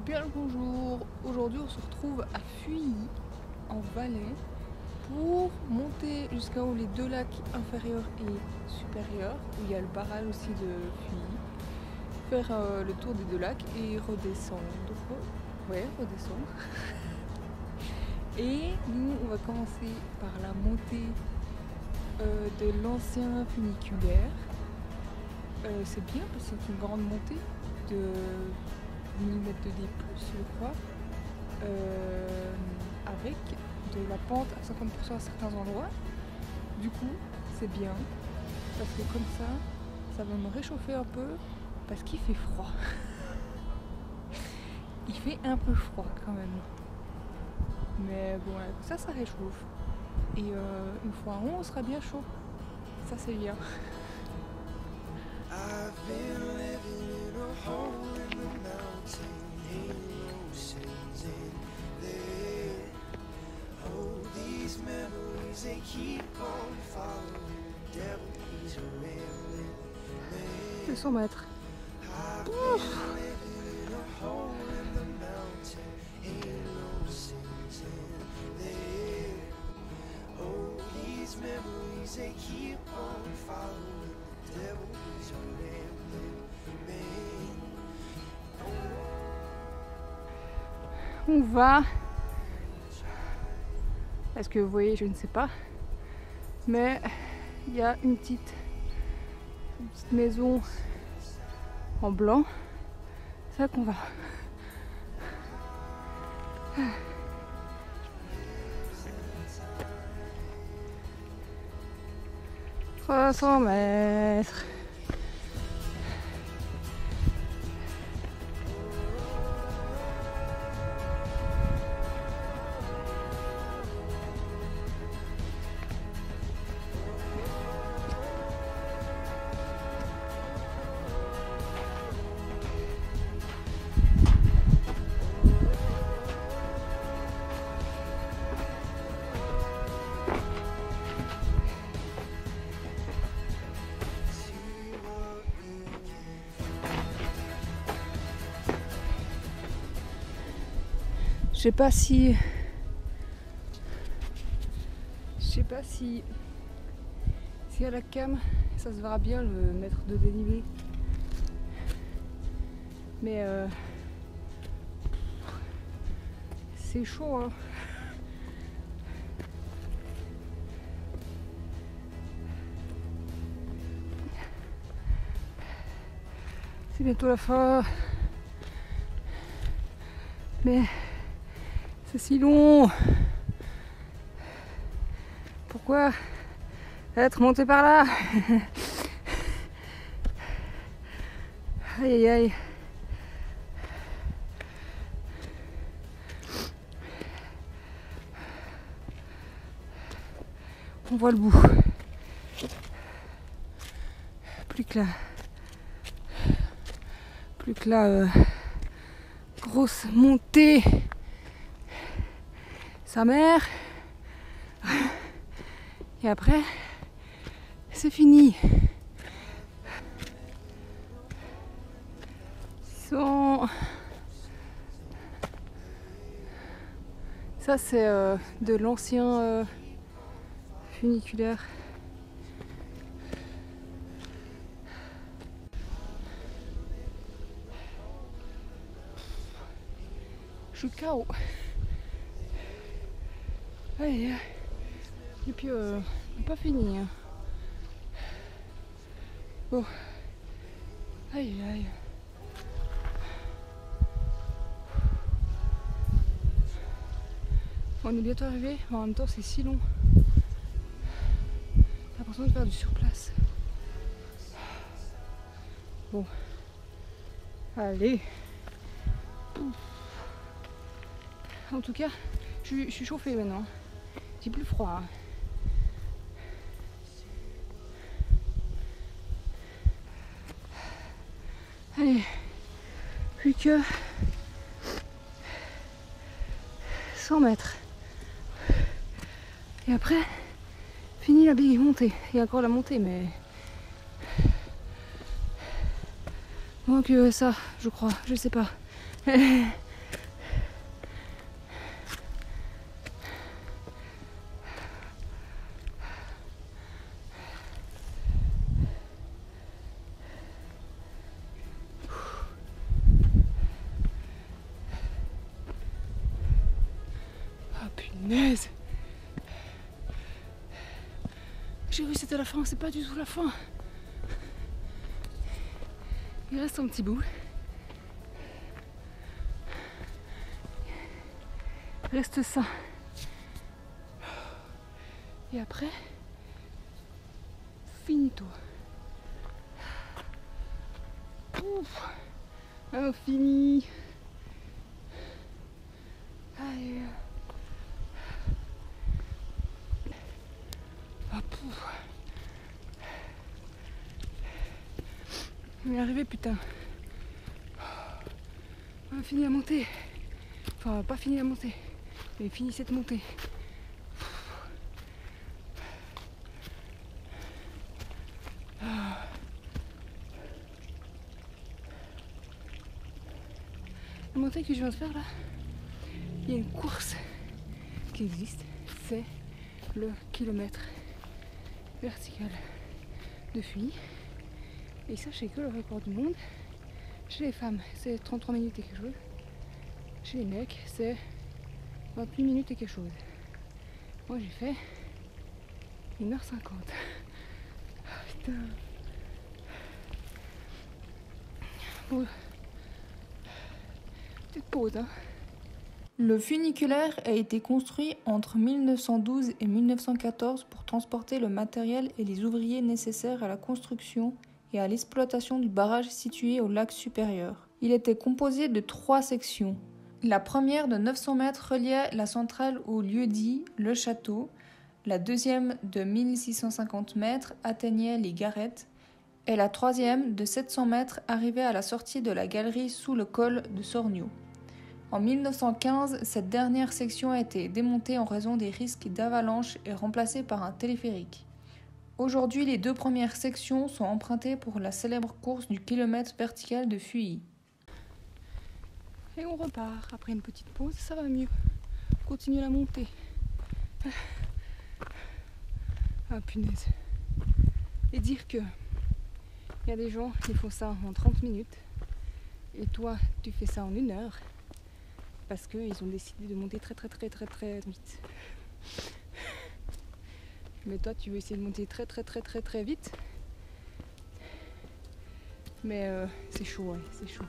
Bien le bonjour. Aujourd'hui on se retrouve à Fuilly en Valais pour monter jusqu'à où les deux lacs inférieurs et supérieurs, où il y a le barrage aussi de Fuilly, faire le tour des deux lacs et redescendre. Ouais, redescendre. Et nous on va commencer par la montée de l'ancien funiculaire. C'est bien parce que c'est une grande montée de 1000 mètres de D+, je crois, avec de la pente à 50% à certains endroits. Du coup, c'est bien parce que comme ça va me réchauffer un peu parce qu'il fait froid. Il fait un peu froid quand même. Mais bon, ça réchauffe. Et une fois en haut, on sera bien chaud. Ça, c'est bien. I've been living in a hole in the mountain, emotions in there. Oh, these memories, they keep on following. The devil, he's a rambling man. 200 mètres. I've been living in a hole in the mountain, emotions in there. Oh, these memories, they keep on following. On va, est-ce que vous voyez, je ne sais pas, mais il y a une petite maison en blanc, c'est là qu'on va. 300 mètres. Je sais pas si à la cam ça se verra bien le mètre de dénivelé, mais c'est chaud hein. C'est bientôt la fin, mais c'est si long. Pourquoi être monté par là? Aïe aïe aïe. On voit le bout. Plus que la grosse montée. Sa mère. Et après, c'est fini. Ça, c'est de l'ancien funiculaire. Je suis KO. Allez. Et puis, on n'a pas fini. Hein. Bon. Aïe aïe. On est bientôt arrivé, mais en même temps c'est si long. J'ai l'impression de faire du surplace. Bon. Allez. En tout cas, je suis chauffée maintenant. J'ai plus froid. Hein. Allez, plus que 100 mètres. Et après, fini la big montée. Il y a encore la montée, mais moins que ça, je crois. Je sais pas. punaise. J'ai cru que c'était la fin, c'est pas du tout la fin. Il reste un petit bout. Il reste ça. Et après, finito. Ouf, infini. Allez. Ah, pouf. On est arrivé, putain. On a fini à monter. Enfin, on a pas fini à monter. Mais fini cette montée. La montée que je viens de faire là, il y a une course qui existe, c'est le kilomètre vertical de Fuy. Et sachez que le record du monde, chez les femmes, c'est 33 minutes et quelque chose. Chez les mecs, c'est 28 minutes et quelque chose. Moi j'ai fait 1h50. Ah, putain. Bon. Petite pause, hein. Le funiculaire a été construit entre 1912 et 1914 pour transporter le matériel et les ouvriers nécessaires à la construction et à l'exploitation du barrage situé au lac supérieur. Il était composé de 3 sections. La première de 900 mètres reliait la centrale au lieu-dit Le Château. La deuxième de 1650 mètres atteignait les Garettes. Et la troisième de 700 mètres arrivait à la sortie de la galerie sous le col de Sorgno. En 1915, cette dernière section a été démontée en raison des risques d'avalanche et remplacée par un téléphérique. Aujourd'hui, les 2 premières sections sont empruntées pour la célèbre course du kilomètre vertical de Fuy. Et on repart après une petite pause, ça va mieux. Continue la montée. Ah punaise. Et dire que il y a des gens qui font ça en 30 minutes et toi tu fais ça en 1 heure parce qu'ils ont décidé de monter très vite. Mais toi tu veux essayer de monter très vite. Mais c'est chaud, ouais, c'est chaud.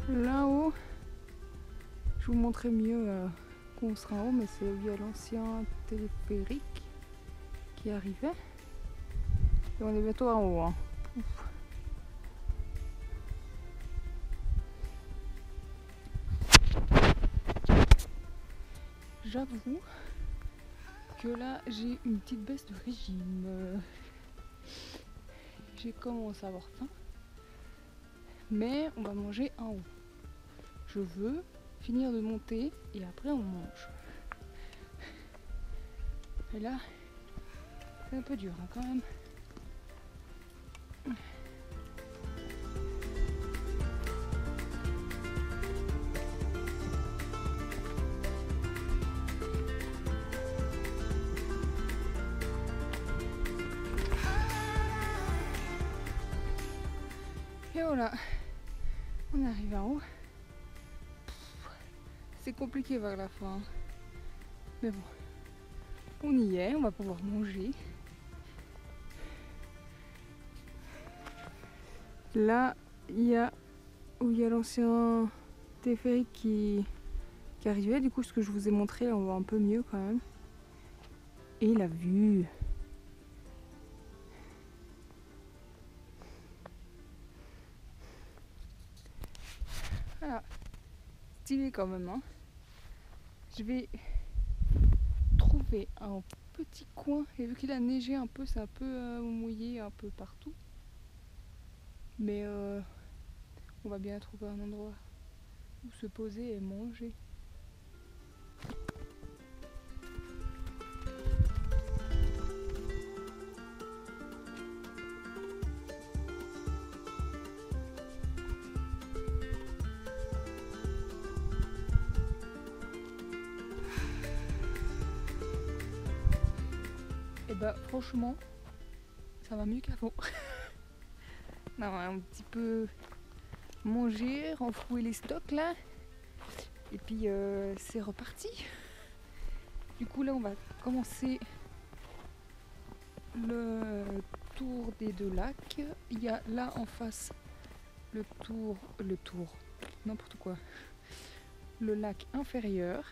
Là-haut, je vous montrerai mieux quand on sera en haut, mais c'est où il y a l'ancien téléphérique qui arrivait. Et on est bientôt en haut. Hein. Ouf. J'avoue que là, j'ai une petite baisse de régime. J'ai commencé à avoir faim. Mais on va manger en haut. Je veux finir de monter et après on mange. Et là, c'est un peu dur hein, quand même. Et voilà, on est arrivé en haut. C'est compliqué vers la fin. Mais bon, on y est, on va pouvoir manger. Là, il y a l'ancien téléphérique qui arrivait. Du coup, ce que je vous ai montré, là, on voit un peu mieux quand même. Et la vue. Voilà. Stylé quand même, hein. Je vais trouver un petit coin. Et vu qu'il a neigé un peu, c'est un peu mouillé un peu partout. Mais on va bien trouver un endroit où se poser et manger. Et bah franchement, ça va mieux qu'avant. On a un petit peu mangé, renfloué les stocks là. Et puis c'est reparti. Du coup là on va commencer le tour des 2 lacs. Il y a là en face le tour, n'importe quoi. Le lac inférieur.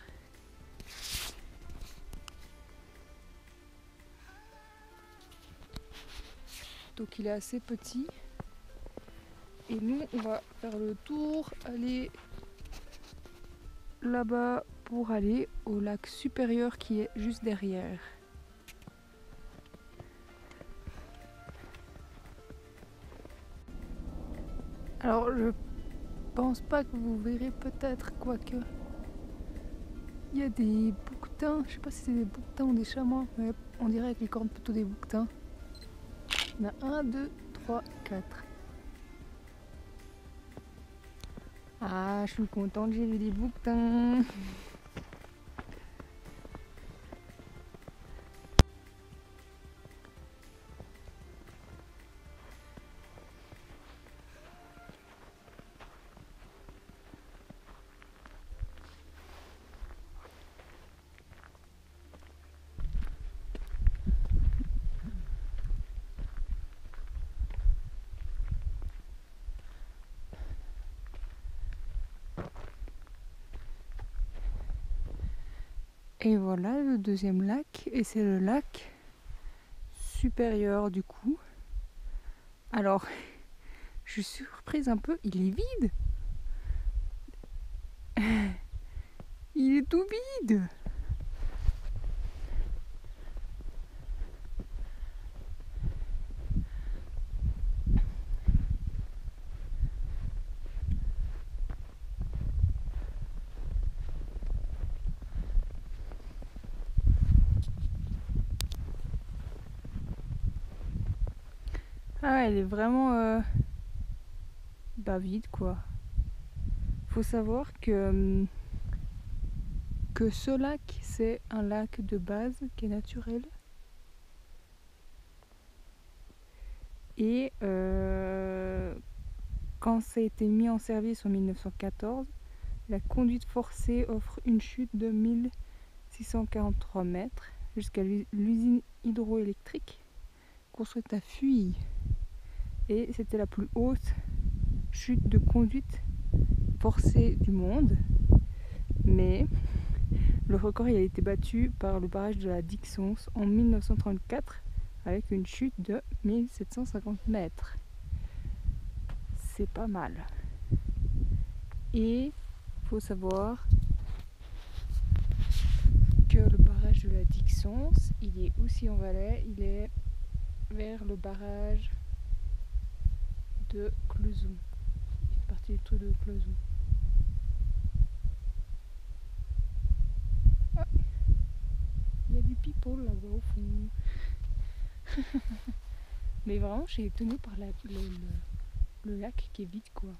Donc il est assez petit. Et nous on va faire le tour, aller là-bas pour aller au lac supérieur qui est juste derrière. Alors je pense pas que vous verrez, peut-être, quoique il y a des bouquetins, je sais pas si c'est des bouquetins ou des chamois, mais on dirait qu'ils cornent plutôt des bouquetins. Il y en a 1, 2, 3, 4. Ah, je suis contente, j'ai vu des bouquetins. Et voilà le deuxième lac, et c'est le lac supérieur du coup. Alors, je suis surprise un peu, il est vide. Il est tout vide. Ah ouais, elle est vraiment vide quoi. Faut savoir que ce lac, c'est un lac de base qui est naturel. Et quand ça a été mis en service en 1914, la conduite forcée offre une chute de 1643 mètres jusqu'à l'usine hydroélectrique construite à Fuy. Et c'était la plus haute chute de conduite forcée du monde. Mais le record il a été battu par le barrage de la Dixence en 1934 avec une chute de 1750 mètres. C'est pas mal. Et il faut savoir que le barrage de la Dixence, il est aussi en Valais, il est vers le barrage de Clezon. Il fait partie du truc de Clezon. Ah, il y a du people là-bas au fond. Mais vraiment, j'ai été étonnée par le lac qui est vide quoi.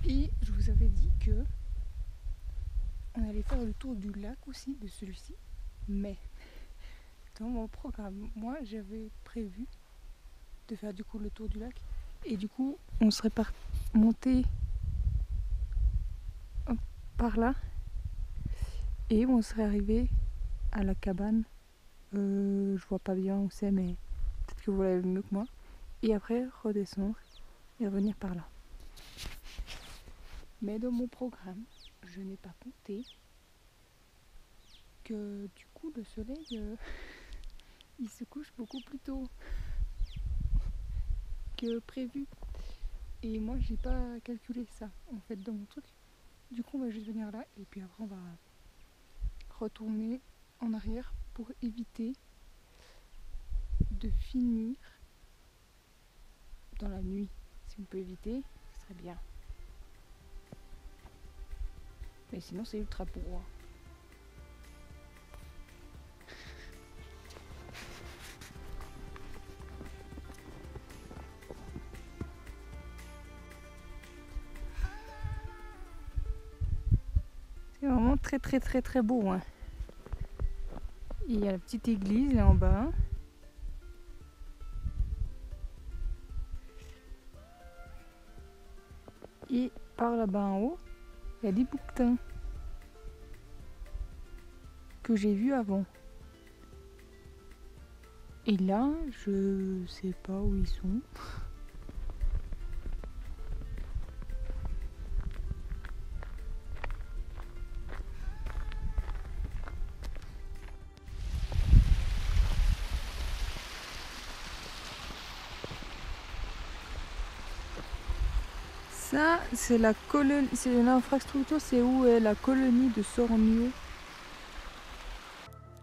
Et je vous avais dit que on allait faire le tour du lac aussi, de celui-ci. Mais dans mon programme, moi j'avais prévu de faire du coup le tour du lac. Et du coup, on serait monté par là. Et on serait arrivé à la cabane. Je vois pas bien où c'est, mais peut-être que vous l'avez mieux que moi. Et après, redescendre et revenir par là. Mais dans mon programme, je n'ai pas compté que du coup le soleil il se couche beaucoup plus tôt que prévu. Et moi j'ai pas calculé ça en fait dans mon truc. Du coup on va juste venir là et puis après on va retourner en arrière pour éviter de finir dans la nuit. Si on peut éviter, ce serait bien. Mais sinon c'est ultra brouillard. C'est vraiment très beau hein. Et il y a la petite église là en bas. Et par là-bas en haut, il y a des bouquetins que j'ai vus avant. Et là, je sais pas où ils sont. Ça, c'est la colonie, c'est l'infrastructure, c'est où est la colonie de Sormieu.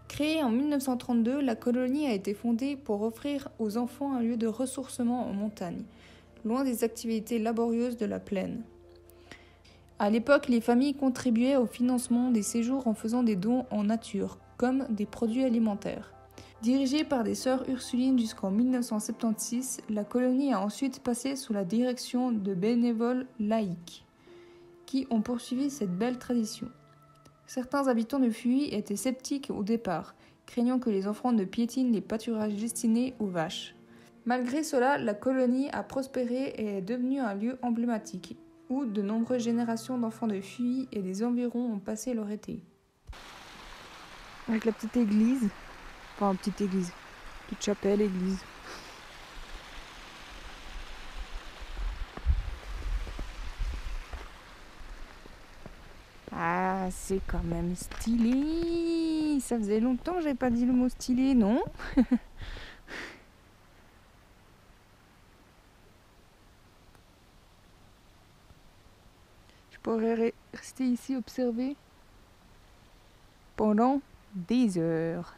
Créée en 1932, la colonie a été fondée pour offrir aux enfants un lieu de ressourcement en montagne, loin des activités laborieuses de la plaine. À l'époque, les familles contribuaient au financement des séjours en faisant des dons en nature, comme des produits alimentaires. Dirigée par des sœurs Ursulines jusqu'en 1976, la colonie a ensuite passé sous la direction de bénévoles laïcs, qui ont poursuivi cette belle tradition. Certains habitants de Fuy étaient sceptiques au départ, craignant que les enfants ne piétinent les pâturages destinés aux vaches. Malgré cela, la colonie a prospéré et est devenue un lieu emblématique, où de nombreuses générations d'enfants de Fuy et des environs ont passé leur été. Avec la petite église. Enfin, petite église. Petite chapelle, église. Ah, c'est quand même stylé. Ça faisait longtemps que j'avais pas dit le mot stylé, non? Je pourrais rester ici observer pendant des heures.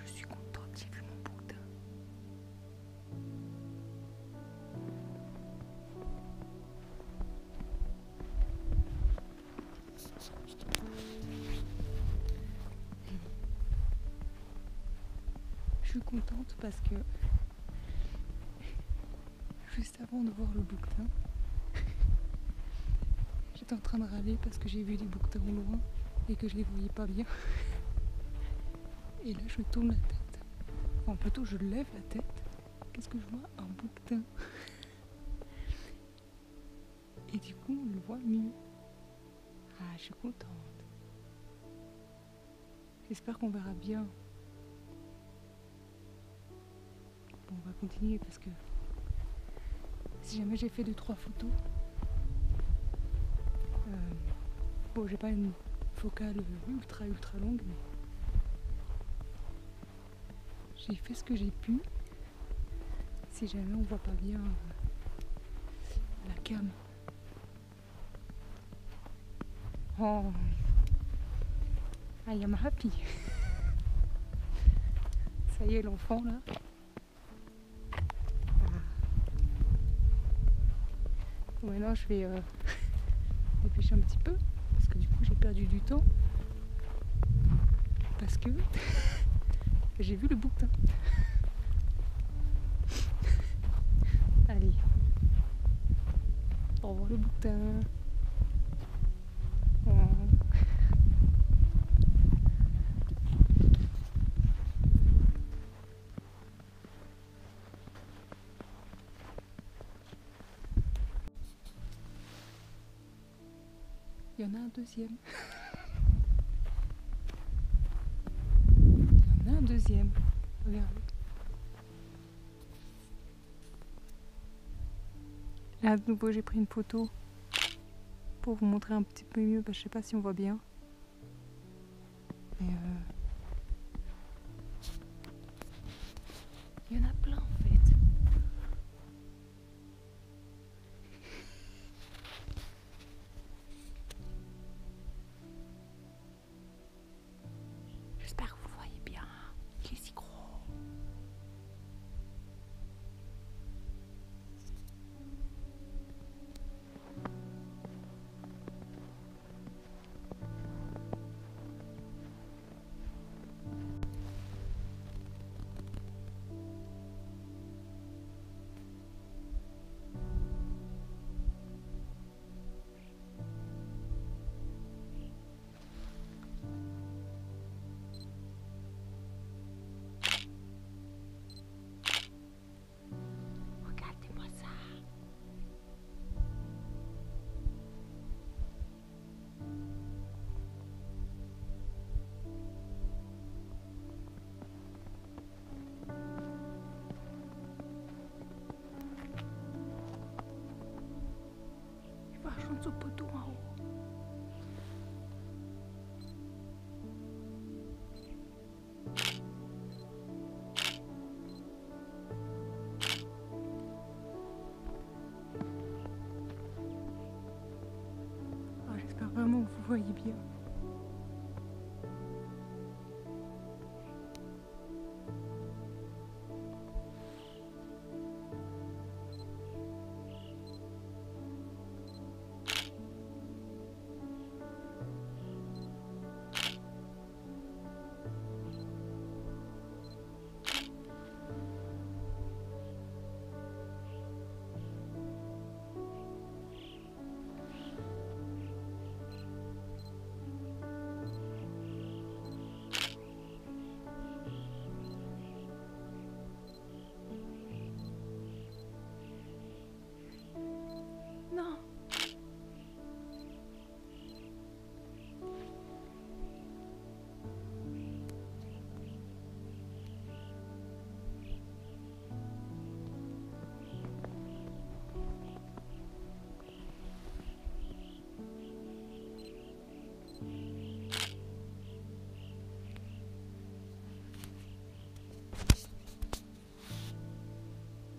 Je suis contente, j'ai vu mon bouquetin. Je suis contente parce que juste avant de voir le bouquetin, j'étais en train de râler parce que j'ai vu des bouquetins au loin et que je les voyais pas bien. Et là, je tourne la tête. Enfin, plutôt, je lève la tête. Qu'est-ce que je vois? Un bouquetin. Et du coup, on le voit mieux. Ah, je suis contente. J'espère qu'on verra bien. Bon, on va continuer parce que si jamais j'ai fait 2-3 photos, bon, j'ai pas une focale ultra longue, mais j'ai fait ce que j'ai pu. Si jamais on voit pas bien la cam. Oh, I am happy. Ça y est, l'enfant là. Maintenant, je vais dépêcher un petit peu parce que du coup, j'ai perdu du temps parce que j'ai vu le bouquetin. Allez, au revoir le bouquetin. Oh. Il y en a un deuxième. Il y en a un deuxième. Regardez. Là, de nouveau, j'ai pris une photo pour vous montrer un petit peu mieux. Je sais pas si on voit bien. Mais il y en a plein en fait. J'espère que vous le voyez bien. Il est si gros. au poteau en haut. Ah, j'espère vraiment que vous voyez bien. Non.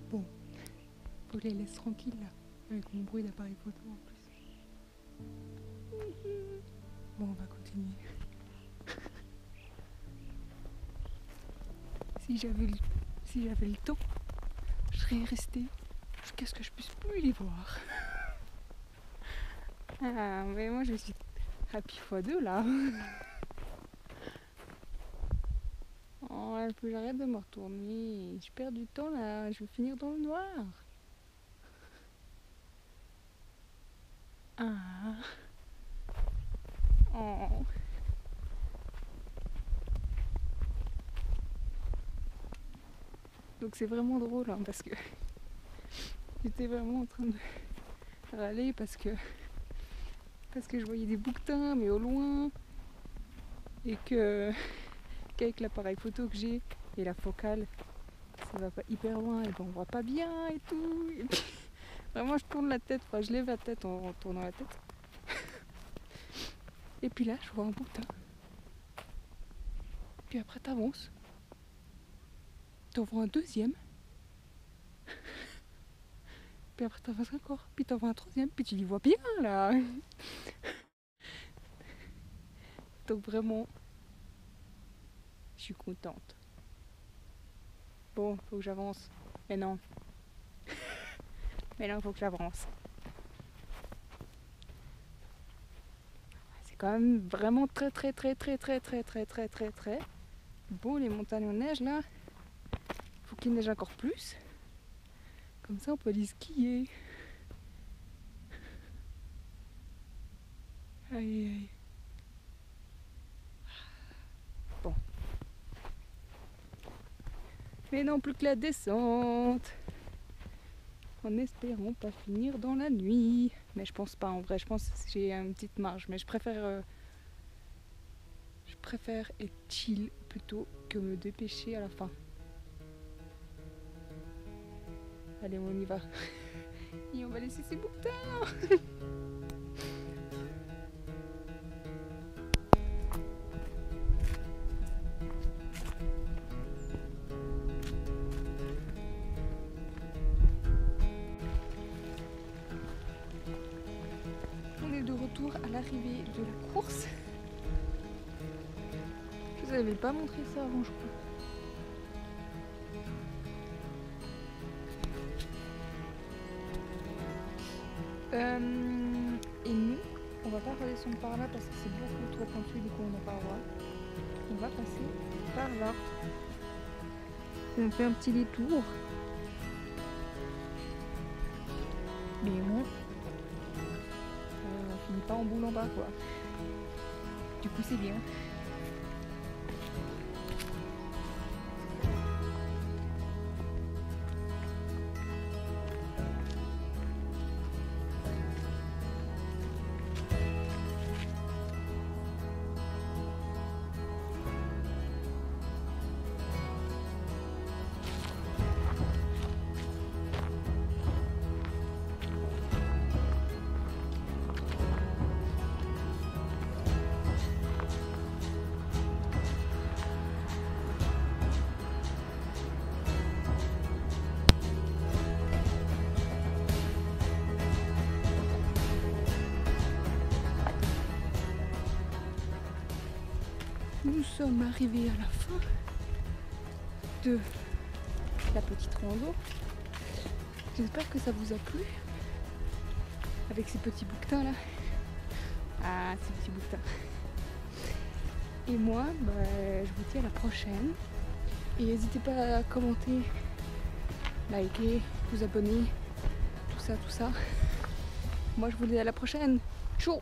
Bon, faut que je les laisse tranquilles là, avec mon bruit d'appareil photo en plus. Bon, on va continuer. Si j'avais le temps, je serais restée jusqu'à ce que je puisse plus les voir. Ah, mais moi je suis happy x2 là. Oh, il faut que j'arrête de me retourner. Je perds du temps là, je vais finir dans le noir. Ah. Oh. Donc c'est vraiment drôle hein, parce que j'étais vraiment en train de râler parce que je voyais des bouquetins mais au loin et qu'avec l'appareil photo que j'ai et la focale ça va pas hyper loin et ben on voit pas bien et tout et puis, vraiment je tourne la tête, enfin je lève la tête en tournant la tête et puis là je vois un bouquetin puis après t'avances, t'en vois un deuxième puis après t'avances encore, puis t'en vois un troisième, puis tu les vois bien là. Donc vraiment, je suis contente. Bon, faut que j'avance. Mais non. Mais non, faut que j'avance. C'est quand même vraiment très beau les montagnes en neige là. Faut qu'il neige encore plus. Comme ça on peut aller skier. Aïe aïe. Bon. Mais non, plus que la descente. En espérant pas finir dans la nuit. Mais je pense pas en vrai, je pense que j'ai une petite marge. Mais je préfère être chill plutôt que me dépêcher à la fin. Allez, on y va. Et on va laisser ces bouquetins. On est de retour à l'arrivée de la course. Je vous avais pas montré ça avant, je crois. Et nous, on va pas redescendre par là parce que c'est beaucoup trop pentu, du coup on n'a pas le droit. On va passer par là. On fait un petit détour. Mais bon, on finit pas en boule en bas quoi. Du coup c'est bien. sommes arrivés à la fin de la petite rando. J'espère que ça vous a plu. Avec ces petits bouquetins là. Ah, ces petits bouquetins. Et moi, je vous dis à la prochaine. Et n'hésitez pas à commenter, liker, vous abonner, tout ça. Moi je vous dis à la prochaine. Ciao!